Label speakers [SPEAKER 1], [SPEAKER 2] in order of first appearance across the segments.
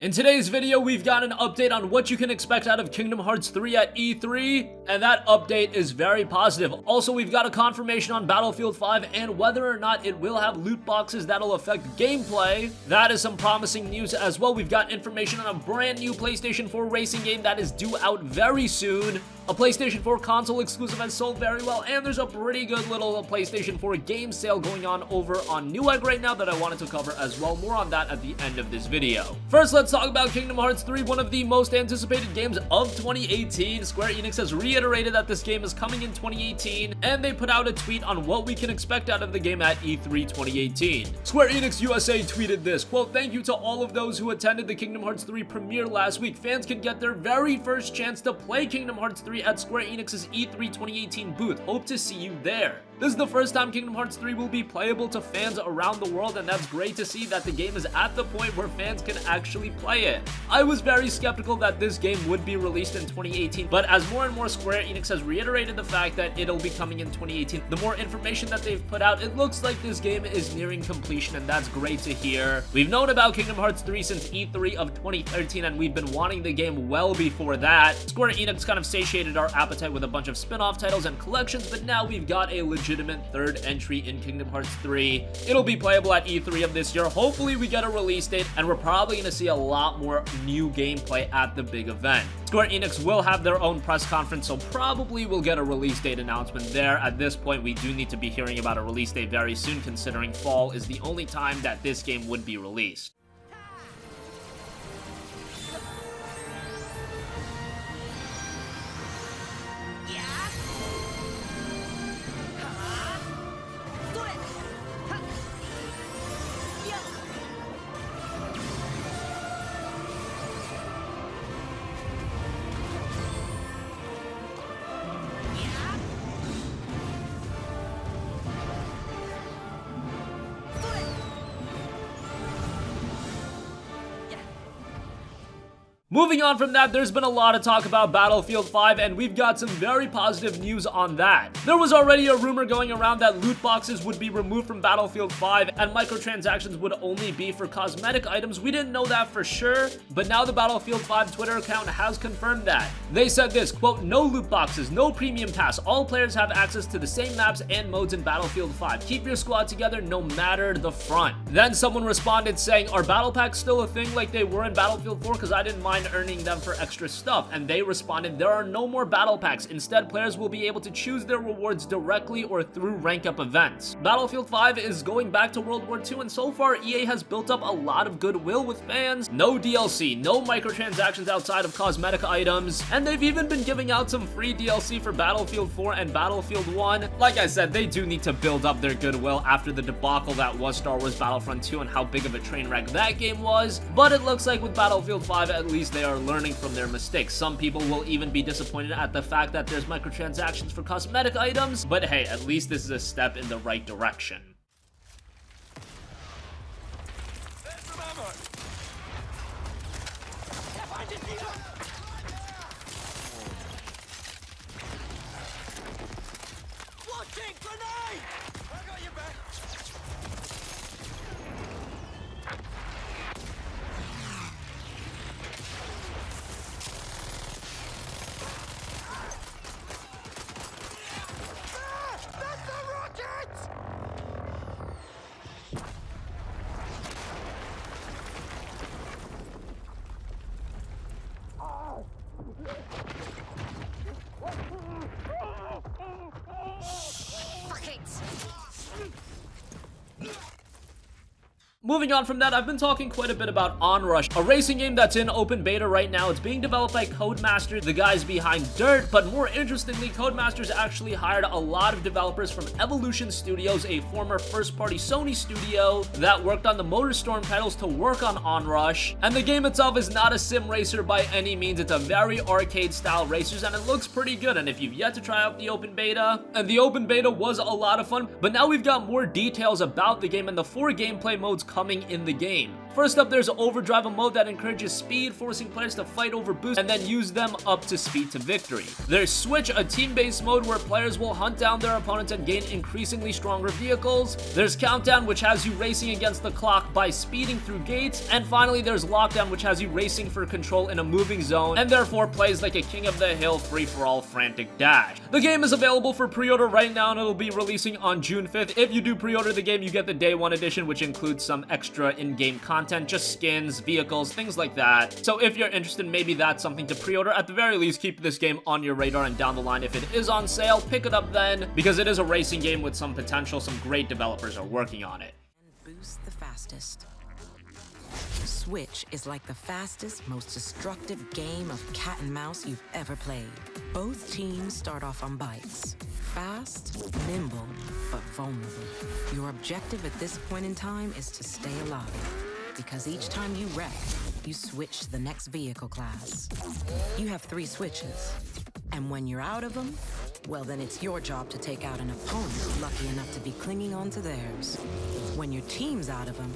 [SPEAKER 1] In today's video, we've got an update on what you can expect out of Kingdom Hearts 3 at E3, and that update is very positive. Also, we've got a confirmation on Battlefield 5 and whether or not it will have loot boxes that'll affect gameplay. That is some promising news as well. We've got information on a brand new PlayStation 4 racing game that is due out very soon. A PlayStation 4 console exclusive has sold very well, and there's a pretty good little PlayStation 4 game sale going on over on Nioh right now that I wanted to cover as well. More on that at the end of this video. First, let's talk about Kingdom Hearts 3, one of the most anticipated games of 2018. Square Enix has reiterated that this game is coming in 2018, and they put out a tweet on what we can expect out of the game at E3 2018. Square Enix USA tweeted this, quote, "Thank you to all of those who attended the Kingdom Hearts 3 premiere last week. Fans can get their very first chance to play Kingdom Hearts 3 at Square Enix's E3 2018 booth. Hope to see you there." This is the first time Kingdom Hearts 3 will be playable to fans around the world, and that's great to see that the game is at the point where fans can actually play it. I was very skeptical that this game would be released in 2018, but as more and more Square Enix has reiterated the fact that it'll be coming in 2018, the more information that they've put out, it looks like this game is nearing completion, and that's great to hear. We've known about Kingdom Hearts 3 since E3 of 2013, and we've been wanting the game well before that. Square Enix kind of satiated our appetite with a bunch of spin-off titles and collections, but now we've got a legitimate third entry in Kingdom Hearts 3. It'll be playable at E3 of this year. Hopefully we get a release date, and we're probably going to see a lot more new gameplay at the big event. Square Enix will have their own press conference, so probably we'll get a release date announcement there. At this point, we do need to be hearing about a release date very soon, considering fall is the only time that this game would be released. Moving on from that, there's been a lot of talk about Battlefield 5, and we've got some very positive news on that. There was already a rumor going around that loot boxes would be removed from Battlefield 5 and microtransactions would only be for cosmetic items. We didn't know that for sure, but now the Battlefield 5 Twitter account has confirmed that. They said this, quote, "No loot boxes, no premium pass. All players have access to the same maps and modes in Battlefield 5. Keep your squad together no matter the front." Then someone responded saying, "Are battle packs still a thing like they were in Battlefield 4? Because I didn't mind earning them for extra stuff." And they responded, "There are no more battle packs. Instead, players will be able to choose their rewards directly or through rank up events." Battlefield 5 is going back to World War II, and so far EA has built up a lot of goodwill with fans. No DLC, no microtransactions outside of cosmetic items, and they've even been giving out some free DLC for Battlefield 4 and Battlefield 1. Like I said, they do need to build up their goodwill after the debacle that was Star Wars Battlefront 2 and how big of a train wreck that game was, but it looks like with Battlefield 5, at least they are learning from their mistakes. Some people will even be disappointed at the fact that there's microtransactions for cosmetic items, but hey, at least this is a step in the right direction. Moving on from that, I've been talking quite a bit about Onrush, a racing game that's in open beta right now. It's being developed by Codemasters, the guys behind Dirt, but more interestingly, Codemasters actually hired a lot of developers from Evolution Studios, a former first-party Sony studio that worked on the MotorStorm titles, to work on Onrush. And the game itself is not a sim racer by any means. It's a very arcade-style racers, and it looks pretty good. And if you've yet to try out the open beta, and the open beta was a lot of fun, but now we've got more details about the game and the 4 gameplay modes coming in the game. First up, there's Overdrive, a mode that encourages speed, forcing players to fight over boosts and then use them up to speed to victory. There's Switch, a team-based mode where players will hunt down their opponents and gain increasingly stronger vehicles. There's Countdown, which has you racing against the clock by speeding through gates. And finally, there's Lockdown, which has you racing for control in a moving zone and therefore plays like a king of the hill free-for-all frantic dash. The game is available for pre-order right now and it'll be releasing on June 5th. If you do pre-order the game, you get the Day 1 edition, which includes some extra in-game content, just skins, vehicles, things like that. So if you're interested, maybe that's something to pre-order. At the very least, keep this game on your radar, and down the line, if it is on sale, pick it up then, because it is a racing game with some potential. Some great developers are working on it.
[SPEAKER 2] And boost the fastest. Switch is like the fastest, most destructive game of cat and mouse you've ever played. Both teams start off on bikes. Fast, nimble, but vulnerable. Your objective at this point in time is to stay alive, because each time you wreck, you switch to the next vehicle class. You have 3 switches, and when you're out of them, well, then it's your job to take out an opponent lucky enough to be clinging on to theirs. When your team's out of them,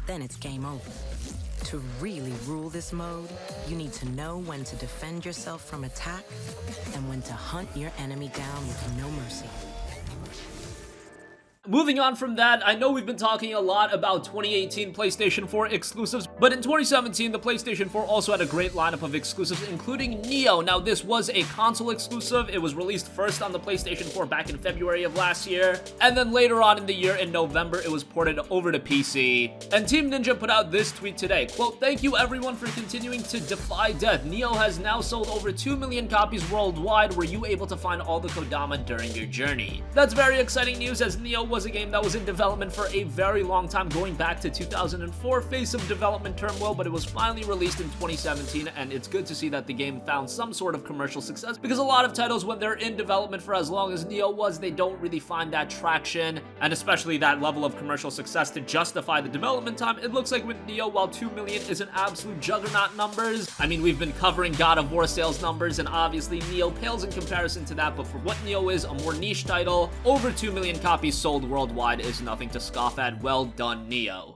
[SPEAKER 2] then it's game over. To really rule this mode, you need to know when to defend yourself from attack and when to hunt your enemy down with no mercy.
[SPEAKER 1] Moving on from that, I know we've been talking a lot about 2018 PlayStation 4 exclusives, but in 2017, the PlayStation 4 also had a great lineup of exclusives, including Nioh. Now, this was a console exclusive. It was released first on the PlayStation 4 back in February of last year, and then later on in the year, in November, it was ported over to PC. And Team Ninja put out this tweet today, quote, "Thank you everyone for continuing to defy death. Nioh has now sold over 2 million copies worldwide. Were you able to find all the Kodama during your journey?" That's very exciting news, as Nioh was a game that was in development for a very long time, going back to 2004, faced some development turmoil, but it was finally released in 2017, and it's good to see that the game found some sort of commercial success, because a lot of titles, when they're in development for as long as Nioh was, they don't really find that traction, and especially that level of commercial success to justify the development time. It looks like with Nioh, while 2 million is an absolute juggernaut numbers, I mean, we've been covering God of War sales numbers, and obviously Nioh pales in comparison to that, but for what Nioh is, a more niche title, over 2 million copies sold worldwide is nothing to scoff at. Well done, Nioh.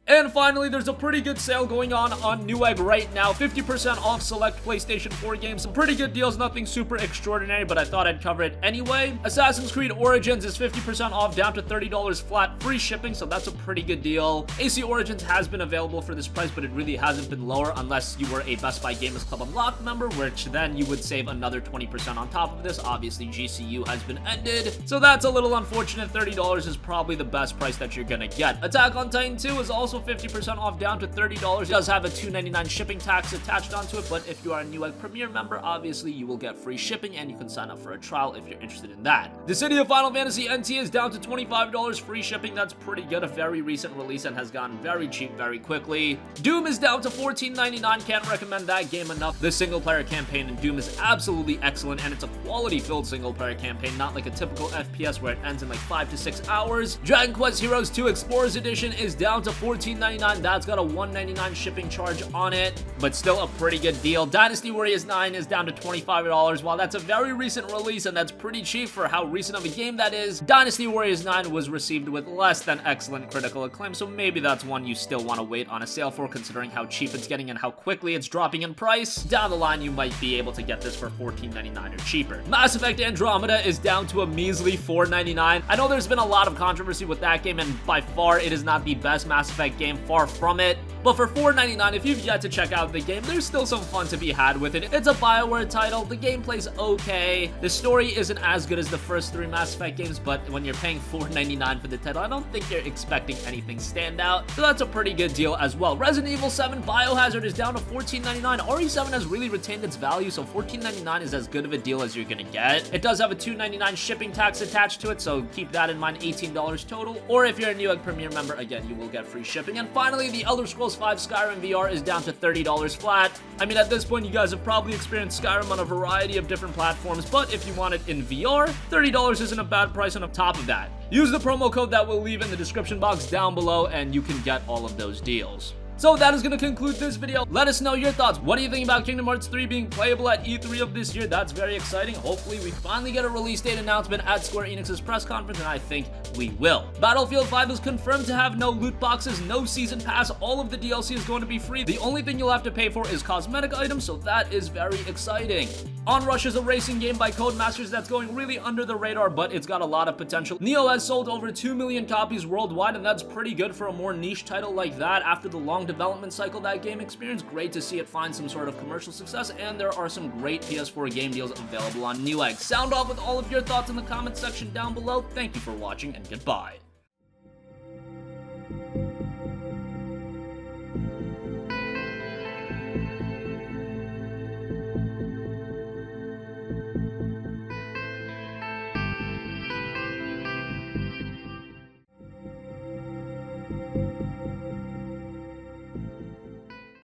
[SPEAKER 1] And finally, there's a pretty good sale going on Newegg right now. 50% off select PlayStation 4 games. Some pretty good deals, nothing super extraordinary, but I thought I'd cover it anyway. Assassin's Creed Origins is 50% off, down to $30 flat, free shipping, so that's a pretty good deal. AC Origins has been available for this price, but it really hasn't been lower unless you were a Best Buy Gamers Club Unlocked member, which then you would save another 20% on top of this. Obviously, GCU has been ended, so that's a little unfortunate. $30 is probably the best price that you're gonna get. Attack on Titan 2 is also 50% off, down to $30. It does have a $2.99 shipping tax attached onto it, but if you are a Newegg Premier member, obviously you will get free shipping, and you can sign up for a trial if you're interested in that. The City of Final Fantasy NT is down to $25, free shipping. That's pretty good. A very recent release and has gotten very cheap very quickly. Doom is down to $14.99. Can't recommend that game enough. The single-player campaign in Doom is absolutely excellent, and it's a quality-filled single-player campaign, not like a typical FPS where it ends in like 5 to 6 hours. Dragon Quest Heroes 2 Explorers Edition is down to $14.99. That's got a $1.99 shipping charge on it, but still a pretty good deal. Dynasty Warriors 9 is down to $25. While that's a very recent release and that's pretty cheap for how recent of a game that is, Dynasty Warriors 9 was received with less than excellent critical acclaim, so maybe that's one you still want to wait on a sale for, considering how cheap it's getting and how quickly it's dropping in price. Down the line, you might be able to get this for $14.99 or cheaper. Mass Effect Andromeda is down to a measly $4.99. I know there's been a lot of controversy with that game, and by far it is not the best Mass Effect game, far from it. But for $4.99, if you've yet to check out the game, there's still some fun to be had with it. It's a BioWare title, the gameplay's okay, the story isn't as good as the first 3 Mass Effect games, but when you're paying $4.99 for the title, I don't think you're expecting anything standout, so that's a pretty good deal as well. Resident Evil 7 Biohazard is down to $14.99. RE7 has really retained its value, so $14.99 is as good of a deal as you're gonna get. It does have a $2.99 shipping tax attached to it, so keep that in mind, $18 total, or if you're a Newegg Premier member, again, you will get free shipping. And finally, the Elder Scrolls Souls 5 Skyrim VR is down to $30 flat. I mean, at this point, you guys have probably experienced Skyrim on a variety of different platforms, but if you want it in VR, $30 isn't a bad price on top of that. Use the promo code that we'll leave in the description box down below, and you can get all of those deals. So that is going to conclude this video. Let us know your thoughts. What do you think about Kingdom Hearts 3 being playable at E3 of this year? That's very exciting. Hopefully we finally get a release date announcement at Square Enix's press conference, and I think we will. Battlefield 5 is confirmed to have no loot boxes, no season pass. All of the DLC is going to be free. The only thing you'll have to pay for is cosmetic items, so that is very exciting. Onrush is a racing game by Codemasters that's going really under the radar, but it's got a lot of potential. Nioh has sold over 2 million copies worldwide, and that's pretty good for a more niche title like that. After the long development cycle that game experienced, great to see it find some sort of commercial success, and there are some great PS4 game deals available on Newegg. Sound off with all of your thoughts in the comments section down below. Thank you for watching, and goodbye.